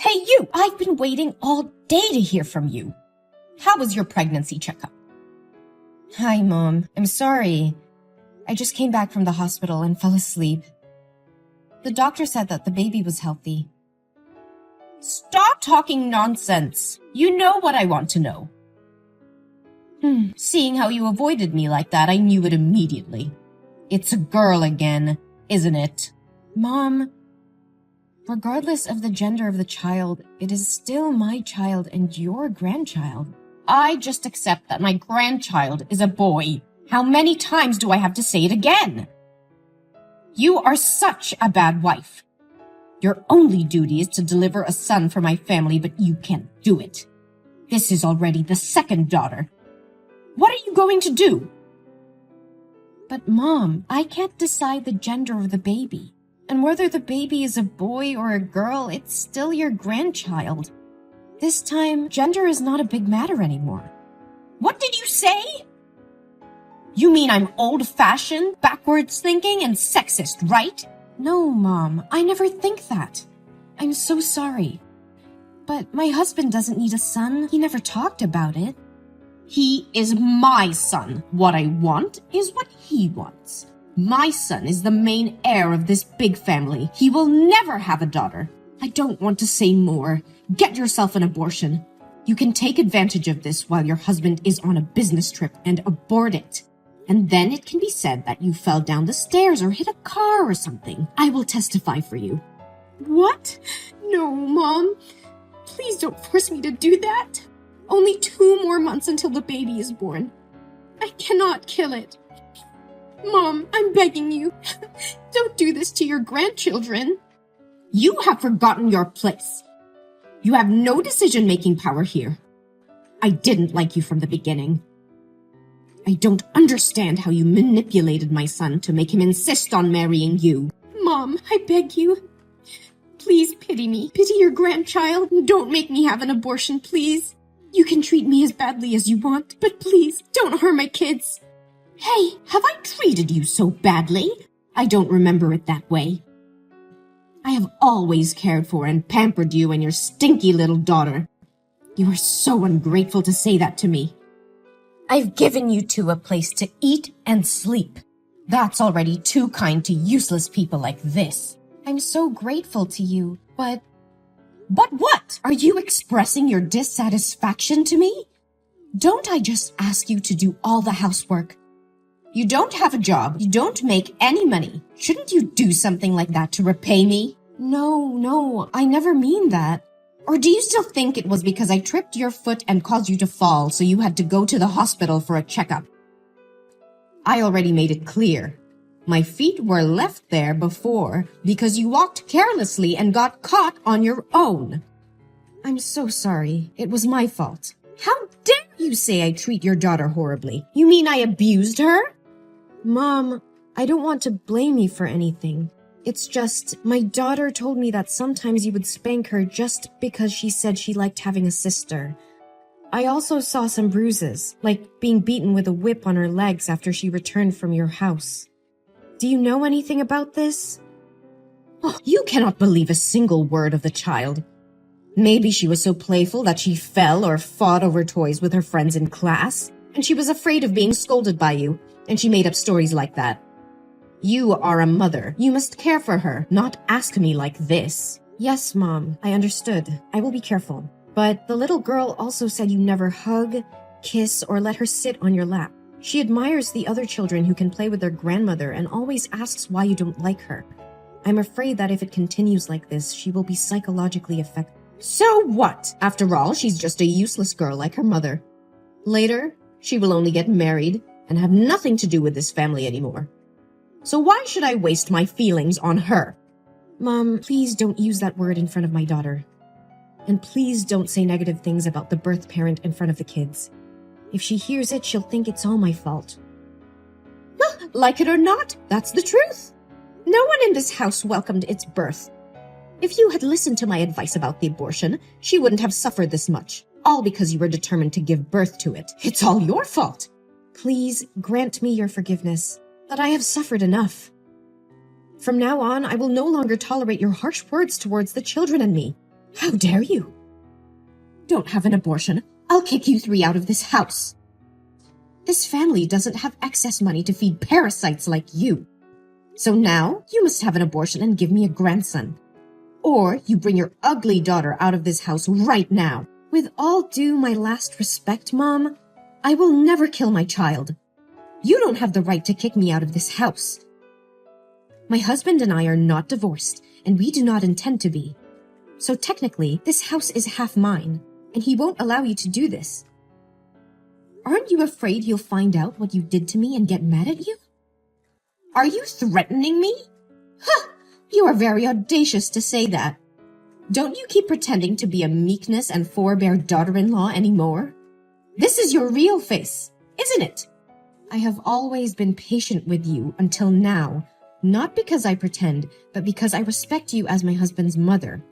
Hey, you! I've been waiting all day to hear from you. How was your pregnancy checkup? Hi, Mom. I'm sorry. I just came back from the hospital and fell asleep. The doctor said that the baby was healthy. Stop talking nonsense. You know what I want to know. Seeing how you avoided me like that, I knew it immediately. It's a girl again, isn't it? Mom, regardless of the gender of the child, it is still my child and your grandchild. I just accept that my grandchild is a boy. How many times do I have to say it again? You are such a bad wife. Your only duty is to deliver a son for my family, but you can't do it. This is already the second daughter. What are you going to do? But Mom, I can't decide the gender of the baby. And whether the baby is a boy or a girl, it's still your grandchild. This time, gender is not a big matter anymore. What did you say? You mean I'm old-fashioned, backwards thinking, and sexist, right? No, Mom, I never think that. I'm so sorry. But my husband doesn't need a son. He never talked about it. He is my son. What I want is what he wants. My son is the main heir of this big family. He will never have a daughter. I don't want to say more. Get yourself an abortion. You can take advantage of this while your husband is on a business trip and abort it. And then it can be said that you fell down the stairs or hit a car or something. I will testify for you. What? No, Mom. Please don't force me to do that. Only 2 more months until the baby is born. I cannot kill it. Mom, I'm begging you. Don't do this to your grandchildren. You have forgotten your place. You have no decision-making power here. I didn't like you from the beginning. I don't understand how you manipulated my son to make him insist on marrying you. Mom, I beg you. Please pity me. Pity your grandchild. Don't make me have an abortion, please. You can treat me as badly as you want, but please, don't harm my kids. Hey, have I treated you so badly? I don't remember it that way. I have always cared for and pampered you and your stinky little daughter. You are so ungrateful to say that to me. I've given you two a place to eat and sleep. That's already too kind to useless people like this. I'm so grateful to you, but... But what? Are you expressing your dissatisfaction to me? Don't I just ask you to do all the housework? You don't have a job. You don't make any money. Shouldn't you do something like that to repay me? No, I never mean that. Or do you still think it was because I tripped your foot and caused you to fall, so you had to go to the hospital for a checkup? I already made it clear. My feet were left there before because you walked carelessly and got caught on your own. I'm so sorry. It was my fault. How dare you say I treat your daughter horribly? You mean I abused her? Mom, I don't want to blame you for anything. It's just, my daughter told me that sometimes you would spank her just because she said she liked having a sister. I also saw some bruises, like being beaten with a whip on her legs after she returned from your house. Do you know anything about this? Oh, you cannot believe a single word of the child. Maybe she was so playful that she fell or fought over toys with her friends in class, and she was afraid of being scolded by you, and she made up stories like that. You are a mother. You must care for her, not ask me like this. Yes, Mom, I understood. I will be careful. But the little girl also said you never hug, kiss, or let her sit on your lap. She admires the other children who can play with their grandmother and always asks why you don't like her. I'm afraid that if it continues like this, she will be psychologically affected. So what? After all, she's just a useless girl like her mother. Later, she will only get married and have nothing to do with this family anymore. So why should I waste my feelings on her? Mom, please don't use that word in front of my daughter. And please don't say negative things about the birth parent in front of the kids. If she hears it, she'll think it's all my fault. Like it or not, that's the truth. No one in this house welcomed its birth. If you had listened to my advice about the abortion, she wouldn't have suffered this much, all because you were determined to give birth to it. It's all your fault. Please grant me your forgiveness, that I have suffered enough. From now on, I will no longer tolerate your harsh words towards the children and me. How dare you? Don't have an abortion. I'll kick you three out of this house. This family doesn't have excess money to feed parasites like you. So now you must have an abortion and give me a grandson. Or you bring your ugly daughter out of this house right now. With all due my last respect, Mom, I will never kill my child. You don't have the right to kick me out of this house. My husband and I are not divorced, and we do not intend to be. So technically, this house is half mine, and he won't allow you to do this. Aren't you afraid he'll find out what you did to me and get mad at you? Are you threatening me? Huh! You are very audacious to say that. Don't you keep pretending to be a meekness and forbear daughter-in-law anymore? This is your real face, isn't it? I have always been patient with you until now, not because I pretend, but because I respect you as my husband's mother.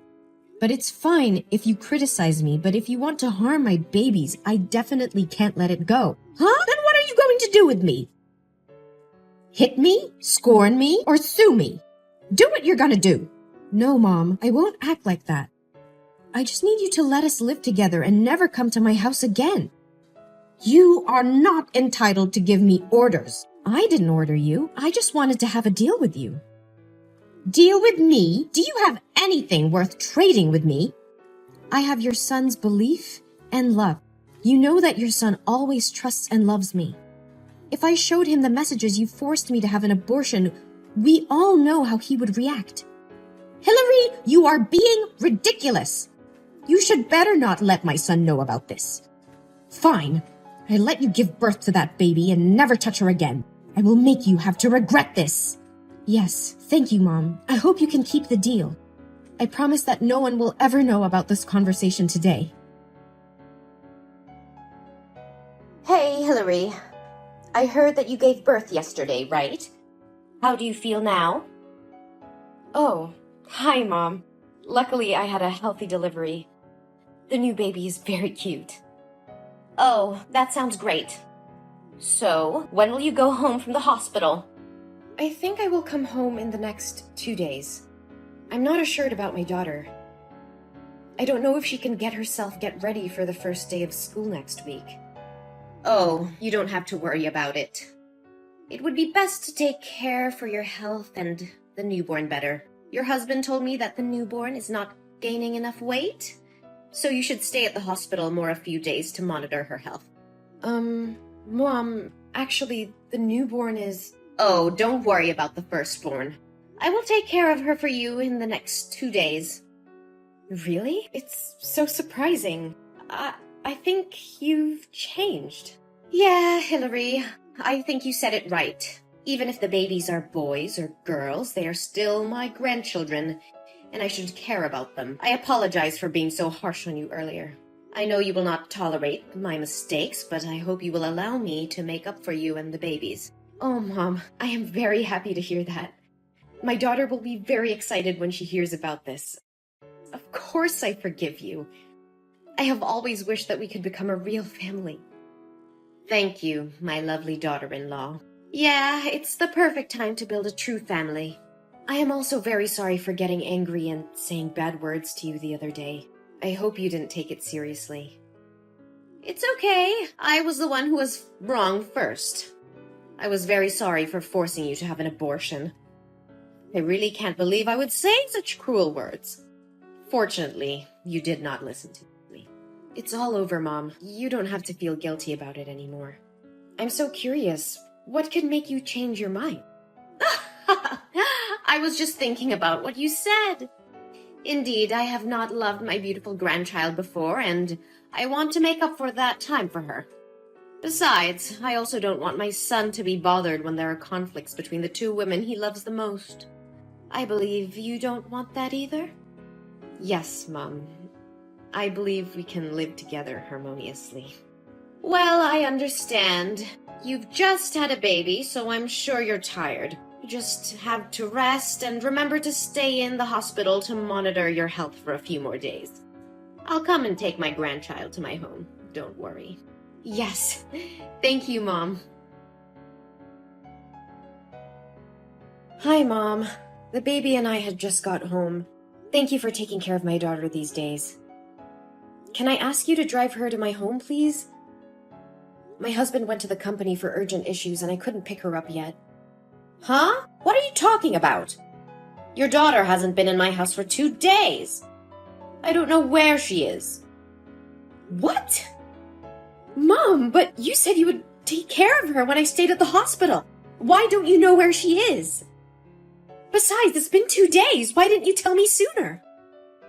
But it's fine if you criticize me, but if you want to harm my babies, I definitely can't let it go. Huh? Then what are you going to do with me? Hit me, scorn me, or sue me? Do what you're gonna do. No, Mom, I won't act like that. I just need you to let us live together and never come to my house again. You are not entitled to give me orders. I didn't order you. I just wanted to have a deal with you. Deal with me? Do you have anything worth trading with me? I have your son's belief and love. You know that your son always trusts and loves me. If I showed him the messages you forced me to have an abortion, we all know how he would react. Hillary, you are being ridiculous. You should better not let my son know about this. Fine. I let you give birth to that baby and never touch her again. I will make you have to regret this. Yes, thank you, Mom. I hope you can keep the deal. I promise that no one will ever know about this conversation today. Hey, Hillary. I heard that you gave birth yesterday, right? How do you feel now? Oh, hi, Mom. Luckily, I had a healthy delivery. The new baby is very cute. Oh, that sounds great. So, when will you go home from the hospital? I think I will come home in the next 2 days. I'm not assured about my daughter. I don't know if she can get ready for the first day of school next week. Oh, you don't have to worry about it. It would be best to take care for your health and the newborn better. Your husband told me that the newborn is not gaining enough weight, so you should stay at the hospital a few days to monitor her health. Mom, actually, the newborn is... Oh, don't worry about the firstborn. I will take care of her for you in the next 2 days. Really? It's so surprising. I think you've changed. Yeah, Hillary, I think you said it right. Even if the babies are boys or girls, they are still my grandchildren, and I should care about them. I apologize for being so harsh on you earlier. I know you will not tolerate my mistakes, but I hope you will allow me to make up for you and the babies. Oh, Mom, I am very happy to hear that. My daughter will be very excited when she hears about this. Of course I forgive you. I have always wished that we could become a real family. Thank you, my lovely daughter-in-law. Yeah, it's the perfect time to build a true family. I am also very sorry for getting angry and saying bad words to you the other day. I hope you didn't take it seriously. It's okay. I was the one who was wrong first. I was very sorry for forcing you to have an abortion. I really can't believe I would say such cruel words. Fortunately, you did not listen to me. It's all over, Mom. You don't have to feel guilty about it anymore. I'm so curious. What could make you change your mind? I was just thinking about what you said. Indeed, I have not loved my beautiful grandchild before, and I want to make up for that time for her. Besides, I also don't want my son to be bothered when there are conflicts between the two women he loves the most. I believe you don't want that either? Yes, Mom. I believe we can live together harmoniously. Well, I understand. You've just had a baby, so I'm sure you're tired. You just have to rest and remember to stay in the hospital to monitor your health for a few more days. I'll come and take my grandchild to my home. Don't worry. Yes. Thank you, Mom. Hi, Mom. The baby and I had just got home. Thank you for taking care of my daughter these days. Can I ask you to drive her to my home, please? My husband went to the company for urgent issues and I couldn't pick her up yet. Huh? What are you talking about? Your daughter hasn't been in my house for 2 days. I don't know where she is. What? Mom, but you said you would take care of her when I stayed at the hospital. Why don't you know where she is? Besides, it's been 2 days. Why didn't you tell me sooner?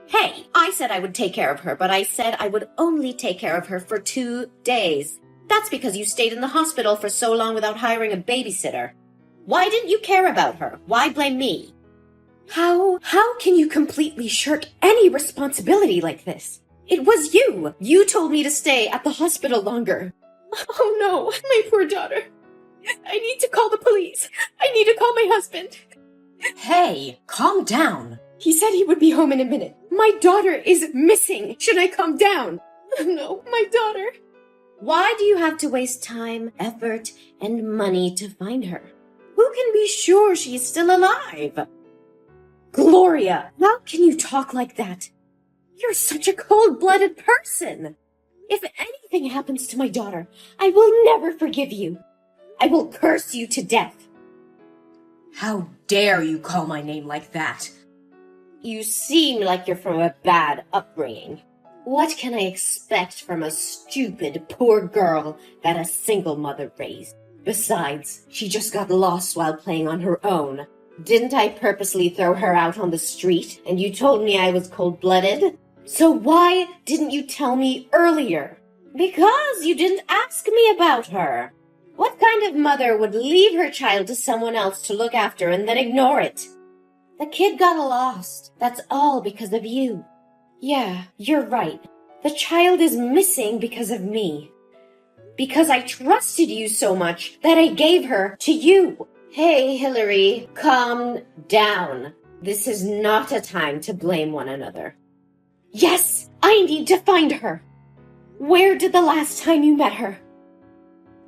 Hey, I said I would take care of her, but I said I would only take care of her for 2 days. That's because you stayed in the hospital for so long without hiring a babysitter. Why didn't you care about her? Why blame me? How can you completely shirk any responsibility like this? It was you. You told me to stay at the hospital longer. Oh no, my poor daughter. I need to call the police. I need to call my husband. Hey, calm down. He said he would be home in a minute. My daughter is missing. Should I calm down? No, my daughter. Why do you have to waste time, effort, and money to find her? Who can be sure she is still alive? Gloria, how can you talk like that? You're such a cold-blooded person. If anything happens to my daughter, I will never forgive you. I will curse you to death. How dare you call my name like that? You seem like you're from a bad upbringing. What can I expect from a stupid, poor girl that a single mother raised? Besides, she just got lost while playing on her own. Didn't I purposely throw her out on the street and you told me I was cold-blooded? So why didn't you tell me earlier? Because you didn't ask me about her. What kind of mother would leave her child to someone else to look after and then ignore it? The kid got lost. That's all because of you. Yeah, you're right. The child is missing because of me. Because I trusted you so much that I gave her to you. Hey, Hillary, calm down. This is not a time to blame one another. Yes, I need to find her. Where did the last time you met her?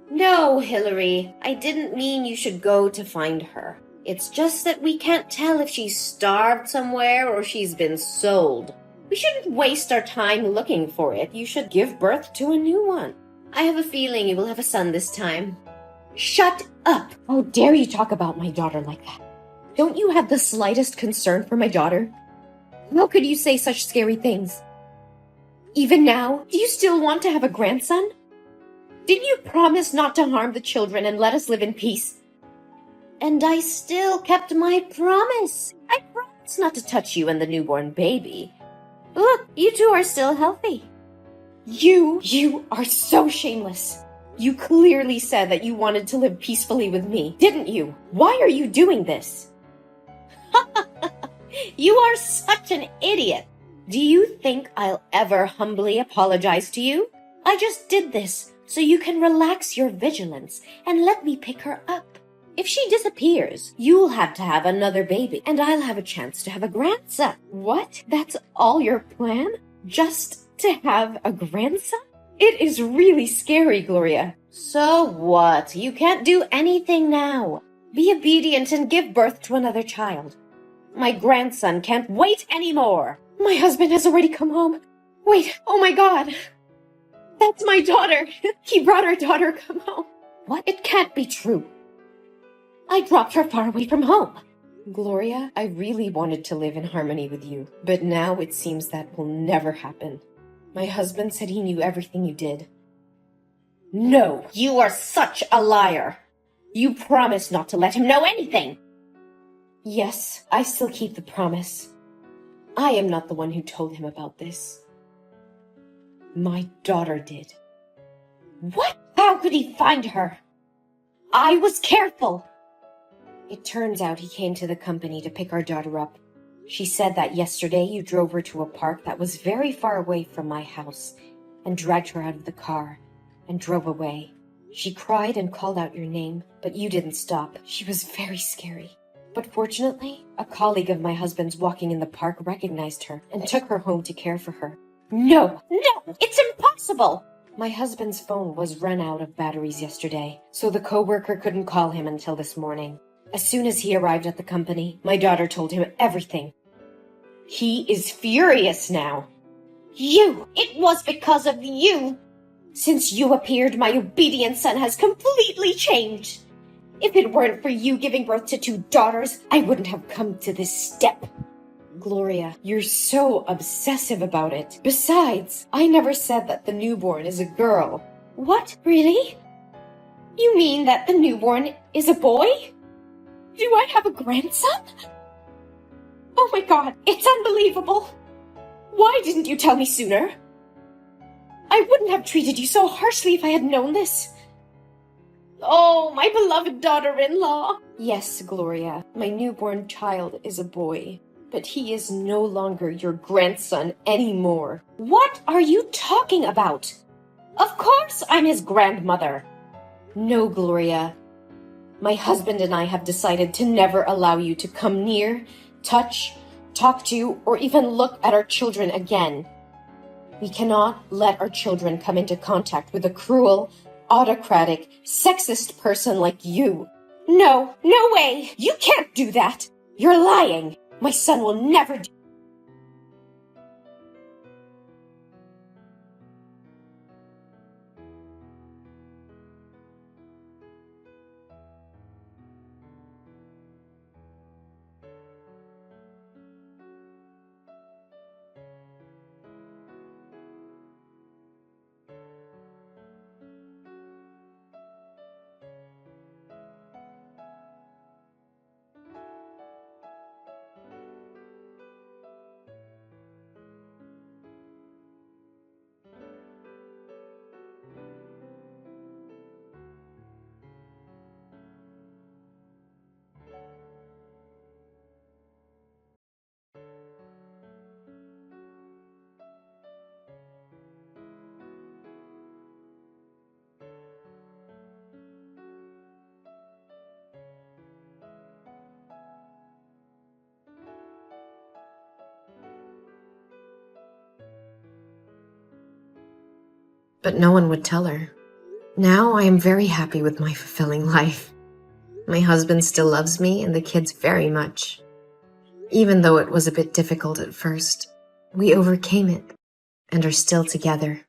No, Hillary, I didn't mean you should go to find her. It's just that we can't tell if she's starved somewhere or she's been sold. We shouldn't waste our time looking for it. You should give birth to a new one. I have a feeling you will have a son this time. Shut up! How dare you talk about my daughter like that? Don't you have the slightest concern for my daughter? How could you say such scary things? Even now, do you still want to have a grandson? Didn't you promise not to harm the children and let us live in peace? And I still kept my promise. I promised not to touch you and the newborn baby. Look, you two are still healthy. You are so shameless. You clearly said that you wanted to live peacefully with me, didn't you? Why are you doing this? You are such an idiot. Do you think I'll ever humbly apologize to you? I just did this so you can relax your vigilance and let me pick her up. If she disappears, you'll have to have another baby, and I'll have a chance to have a grandson. What? That's all your plan? Just to have a grandson? It is really scary, Gloria. So what? You can't do anything now. Be obedient and give birth to another child. My grandson can't wait anymore. My husband has already come home. Wait, oh my God. That's my daughter. He brought our daughter home. What? It can't be true. I dropped her far away from home. Gloria, I really wanted to live in harmony with you, but now it seems that will never happen. My husband said he knew everything you did. No, you are such a liar. You promised not to let him know anything. Yes, I still keep the promise. I am not the one who told him about this. My daughter did. What? How could he find her? I was careful. It turns out he came to the company to pick our daughter up. She said that yesterday you drove her to a park that was very far away from my house and dragged her out of the car and drove away. She cried and called out your name, but you didn't stop. She was very scary. But fortunately, a colleague of my husband's walking in the park recognized her and took her home to care for her. No, it's impossible! My husband's phone was run out of batteries yesterday, so the coworker couldn't call him until this morning. As soon as he arrived at the company, my daughter told him everything. He is furious now. You! It was because of you! Since you appeared, my obedient son has completely changed. If it weren't for you giving birth to 2 daughters, I wouldn't have come to this step. Gloria, you're so obsessive about it. Besides, I never said that the newborn is a girl. What? Really? You mean that the newborn is a boy? Do I have a grandson? Oh my god, it's unbelievable. Why didn't you tell me sooner? I wouldn't have treated you so harshly if I had known this. Oh, my beloved daughter-in-law. Yes, Gloria, my newborn child is a boy, but he is no longer your grandson anymore. What are you talking about? Of course I'm his grandmother. No, Gloria. My husband and I have decided to never allow you to come near, touch, talk to, or even look at our children again. We cannot let our children come into contact with a cruel, autocratic, sexist person like you. No, no way! You can't do that! You're lying! My son will never do. But no one would tell her. Now I am very happy with my fulfilling life. My husband still loves me and the kids very much. Even though it was a bit difficult at first, we overcame it and are still together.